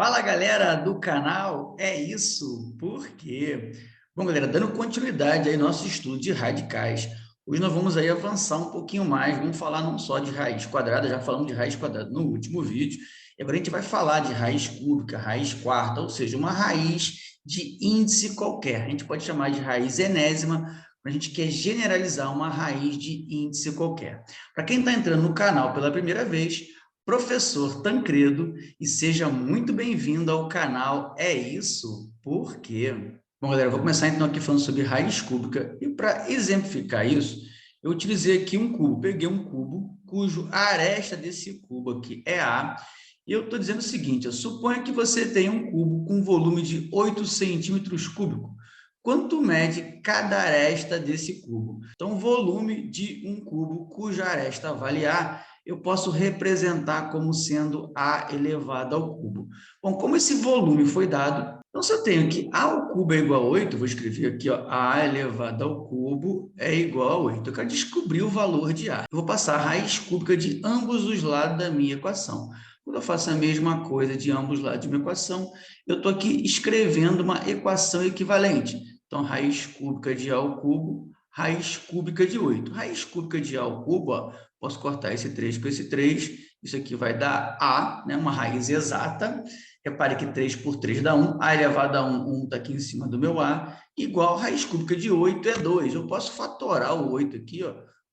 Fala, galera do canal, é isso, por quê? Bom, galera, dando continuidade aí ao nosso estudo de radicais, hoje nós vamos aí avançar um pouquinho mais, vamos falar não só de raiz quadrada, já falamos de raiz quadrada no último vídeo, e agora a gente vai falar de raiz cúbica, raiz quarta, ou seja, uma raiz de índice qualquer, a gente pode chamar de raiz enésima, quando a gente quer generalizar uma raiz de índice qualquer. Para quem está entrando no canal pela primeira vez, professor Tancredo, e seja muito bem-vindo ao canal É Isso, por quê? Bom, galera, eu vou começar então aqui falando sobre raiz cúbica, e para exemplificar isso, eu utilizei aqui um cubo, peguei um cubo, cujo a aresta desse cubo aqui é A, e eu estou dizendo o seguinte, eu suponho que você tenha um cubo com volume de 8 centímetros cúbicos. Quanto mede cada aresta desse cubo? Então, o volume de um cubo cuja aresta vale A, eu posso representar como sendo A elevado ao cubo. Bom, como esse volume foi dado, então se eu tenho que A ao cubo é igual a 8, vou escrever aqui, ó, A elevado ao cubo é igual a 8. Eu quero descobrir o valor de A. Eu vou passar a raiz cúbica de ambos os lados da minha equação. Quando eu faço a mesma coisa de ambos os lados de uma equação, eu estou aqui escrevendo uma equação equivalente. Então, raiz cúbica de A ao cubo, raiz cúbica de 8. Raiz cúbica de A ao cubo, ó, posso cortar esse 3 com esse 3, isso aqui vai dar A, né, uma raiz exata. Repare que 3 por 3 dá 1, A elevado a 1, 1 está aqui em cima do meu A, igual raiz cúbica de 8 é 2. Eu posso fatorar o 8 aqui,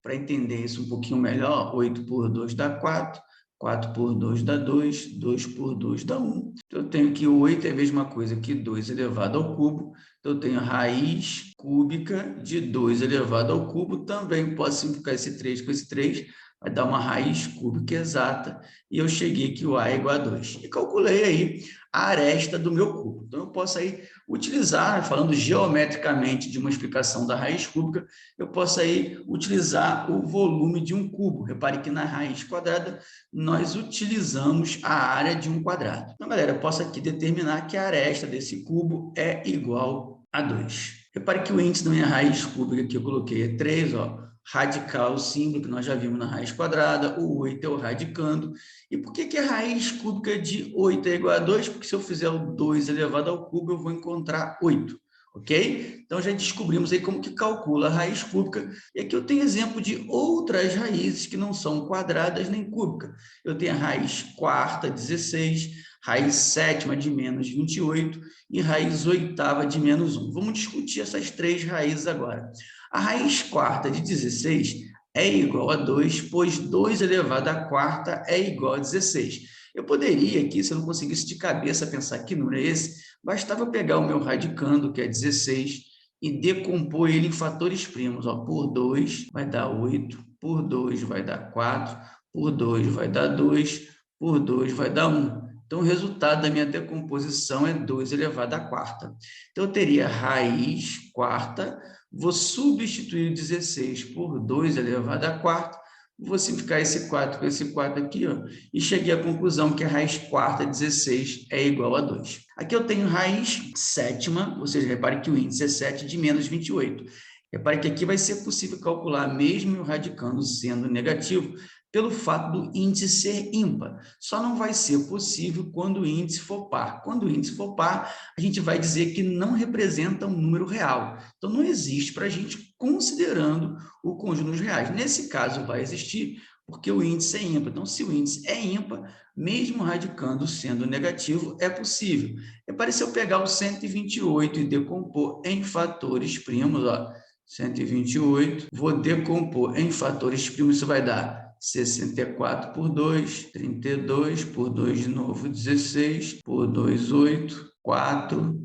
para entender isso um pouquinho melhor. 8 por 2 dá 4, 4 por 2 dá 2, 2 por 2 dá 1. Então, eu tenho que 8 é a mesma coisa que 2 elevado ao cubo. Então, eu tenho raiz cúbica de 2 elevado ao cubo. Também posso simplificar esse 3 com esse 3, vai dar uma raiz cúbica exata, e eu cheguei que o A é igual a 2. E calculei aí a aresta do meu cubo. Então, eu posso aí utilizar, falando geometricamente de uma explicação da raiz cúbica, eu posso aí utilizar o volume de um cubo. Repare que na raiz quadrada, nós utilizamos a área de um quadrado. Então, galera, eu posso aqui determinar que a aresta desse cubo é igual a 2. Repare que o índice da minha raiz cúbica que eu coloquei é 3, ó. Radical, o símbolo que nós já vimos na raiz quadrada, o 8 é o radicando. E por que a raiz cúbica de 8 é igual a 2? Porque se eu fizer o 2 elevado ao cubo, eu vou encontrar 8, ok? Então, já descobrimos aí como que calcula a raiz cúbica. E aqui eu tenho exemplo de outras raízes que não são quadradas nem cúbicas. Eu tenho a raiz quarta, 16, raiz sétima de menos 28 e raiz oitava de menos 1. Vamos discutir essas três raízes agora. A raiz quarta de 16 é igual a 2, pois 2 elevado à quarta é igual a 16. Eu poderia aqui, se eu não conseguisse de cabeça pensar que número é esse, bastava pegar o meu radicando, que é 16, e decompor ele em fatores primos. Ó, por 2 vai dar 8, por 2 vai dar 4, por 2 vai dar 2, por 2 vai dar 1. Então, o resultado da minha decomposição é 2 elevado à quarta. Então, eu teria raiz quarta, vou substituir 16 por 2 elevado à quarta, vou simplificar esse 4 com esse 4 aqui, ó, e cheguei à conclusão que a raiz quarta, 16, é igual a 2. Aqui eu tenho raiz sétima, ou seja, repare que o índice é 7 de menos 28. Repare que aqui vai ser possível calcular, mesmo o radicando sendo negativo, pelo fato do índice ser ímpar. Só não vai ser possível quando o índice for par. Quando o índice for par, a gente vai dizer que não representa um número real. Então, não existe para a gente considerando o conjunto dos reais. Nesse caso, vai existir porque o índice é ímpar. Então, se o índice é ímpar, mesmo radicando sendo negativo, é possível. É se eu pegar o 128 e decompor em fatores primos, ó, 128, vou decompor em fatores primos, isso vai dar 64 por 2, 32 por 2 de novo, 16 por 2, 8, 4,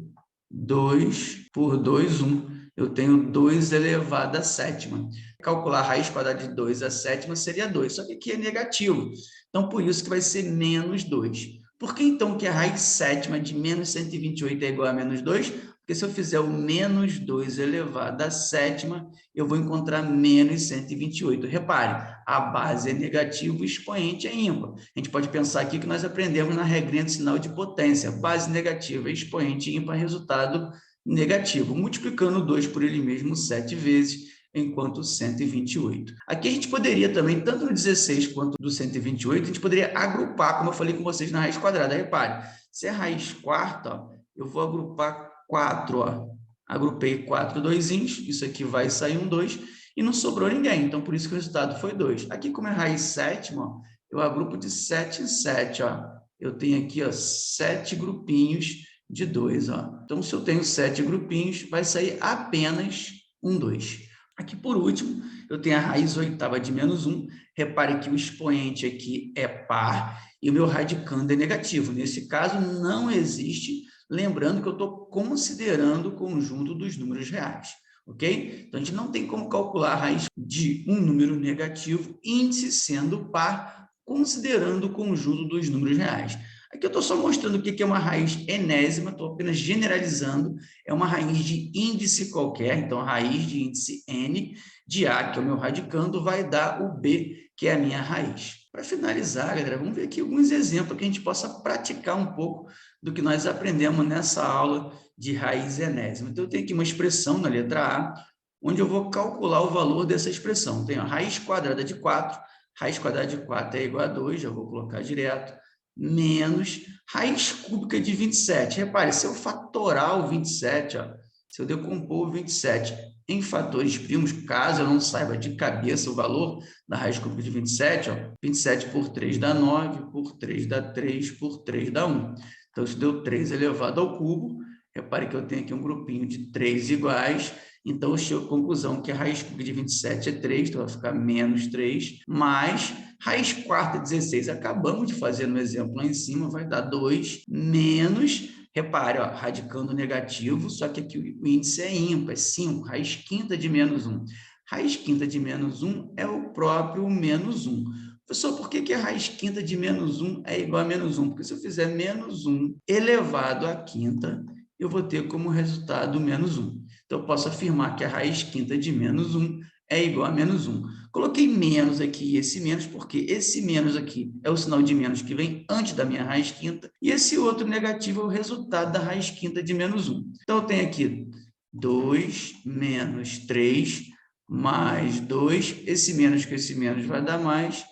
2 por 2, 1. Eu tenho 2 elevado à sétima. Calcular a raiz quadrada de 2 à sétima seria 2, só que aqui é negativo. Então, por isso que vai ser menos 2. Por que, então, que a raiz sétima de menos 128 é igual a menos 2? Porque se eu fizer o menos 2 elevado à sétima, eu vou encontrar menos 128. Repare, a base é negativa, o expoente é ímpar. A gente pode pensar aqui que nós aprendemos na regrinha do sinal de potência. Base negativa, expoente ímpar, resultado negativo. Multiplicando 2 por ele mesmo 7 vezes, enquanto 128. Aqui a gente poderia também, tanto no 16 quanto do 128, a gente poderia agrupar, como eu falei com vocês, na raiz quadrada. Repare, se é raiz quarta, ó, eu vou agrupar 4, ó. Agrupei 4 doisinhos, isso aqui vai sair um 2, e não sobrou ninguém, então por isso que o resultado foi 2. Aqui, como é raiz sétima, ó, eu agrupo de 7 em 7, ó. Eu tenho aqui, ó, 7 grupinhos de 2, ó. Então, se eu tenho 7 grupinhos, vai sair apenas um 2. Aqui, por último, eu tenho a raiz oitava de menos 1. Repare que o expoente aqui é par e o meu radicando é negativo. Nesse caso, não existe, lembrando que eu estou considerando o conjunto dos números reais. Ok? Então, a gente não tem como calcular a raiz de um número negativo, índice sendo par, considerando o conjunto dos números reais. Aqui eu estou só mostrando o que é uma raiz enésima, estou apenas generalizando, é uma raiz de índice qualquer, então a raiz de índice n de A, que é o meu radicando, vai dar o B, que é a minha raiz. Para finalizar, galera, vamos ver aqui alguns exemplos que a gente possa praticar um pouco do que nós aprendemos nessa aula de raiz enésima. Então, eu tenho aqui uma expressão na letra A, onde eu vou calcular o valor dessa expressão. Tenho a raiz quadrada de 4, raiz quadrada de 4 é igual a 2, já vou colocar direto, menos raiz cúbica de 27. Repare, se eu fatorar o 27, ó, se eu decompor o 27 em fatores primos, caso eu não saiba de cabeça o valor da raiz cúbica de 27, ó, 27 por 3 dá 9, por 3 dá 3, por 3 dá 1. Então, isso deu 3 elevado ao cubo. Repare que eu tenho aqui um grupinho de 3 iguais, então eu chego à conclusão que a raiz cúbica de 27 é 3, então vai ficar menos 3, mais raiz quarta de 16, acabamos de fazer no exemplo lá em cima, vai dar 2, menos, repare, ó, radicando negativo, só que aqui o índice é ímpar, é 5, raiz quinta de menos 1. Raiz quinta de menos 1 é o próprio menos 1. Professor, por que a raiz quinta de menos 1 é igual a menos 1? Porque se eu fizer menos 1 elevado à quinta, eu vou ter como resultado menos 1. Então, eu posso afirmar que a raiz quinta de menos 1 é igual a menos 1. Coloquei menos aqui e esse menos, porque esse menos aqui é o sinal de menos que vem antes da minha raiz quinta, e esse outro negativo é o resultado da raiz quinta de menos 1. Então, eu tenho aqui 2 menos 3 mais 2, esse menos com esse menos vai dar mais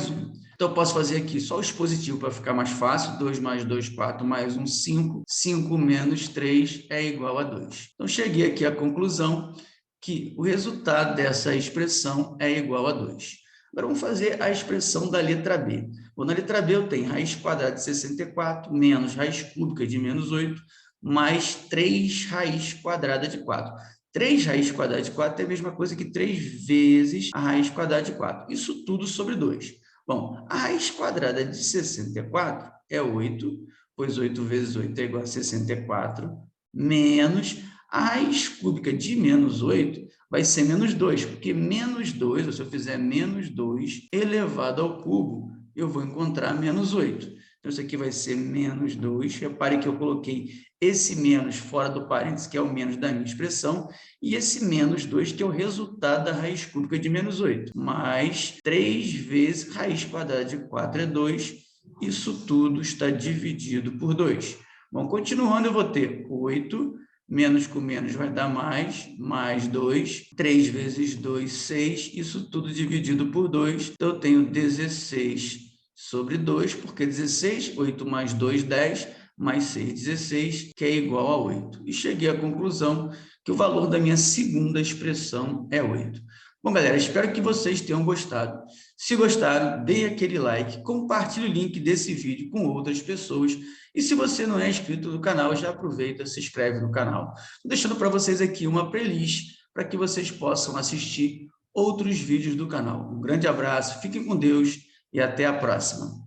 1. Então, eu posso fazer aqui só o expositivo para ficar mais fácil. 2 mais 2, 4, mais 1, 5. 5 menos 3 é igual a 2. Então, cheguei aqui à conclusão que o resultado dessa expressão é igual a 2. Agora, vamos fazer a expressão da letra B. Bom, na letra B, eu tenho raiz quadrada de 64 menos raiz cúbica de menos 8, mais 3 raiz quadrada de 4. 3 raiz quadrada de 4 é a mesma coisa que 3 vezes a raiz quadrada de 4. Isso tudo sobre 2. Bom, a raiz quadrada de 64 é 8, pois 8 vezes 8 é igual a 64, menos a raiz cúbica de menos 8 vai ser menos 2, porque menos 2, ou se eu fizer menos 2 elevado ao cubo, eu vou encontrar menos 8. Então, isso aqui vai ser menos 2. Repare que eu coloquei esse menos fora do parênteses, que é o menos da minha expressão, e esse menos 2, que é o resultado da raiz cúbica de menos 8. Mais 3 vezes raiz quadrada de 4 é 2. Isso tudo está dividido por 2. Bom, continuando, eu vou ter 8, menos com menos vai dar mais 2. 3 vezes 2, 6. Isso tudo dividido por 2. Então, eu tenho 16 sobre 2, porque 16, 8 mais 2, 10, mais 6, 16, que é igual a 8. E cheguei à conclusão que o valor da minha segunda expressão é 8. Bom, galera, espero que vocês tenham gostado. Se gostaram, dê aquele like, compartilhe o link desse vídeo com outras pessoas. E se você não é inscrito no canal, já aproveita, se inscreve no canal. Estou deixando para vocês aqui uma playlist para que vocês possam assistir outros vídeos do canal. Um grande abraço, fiquem com Deus e até a próxima.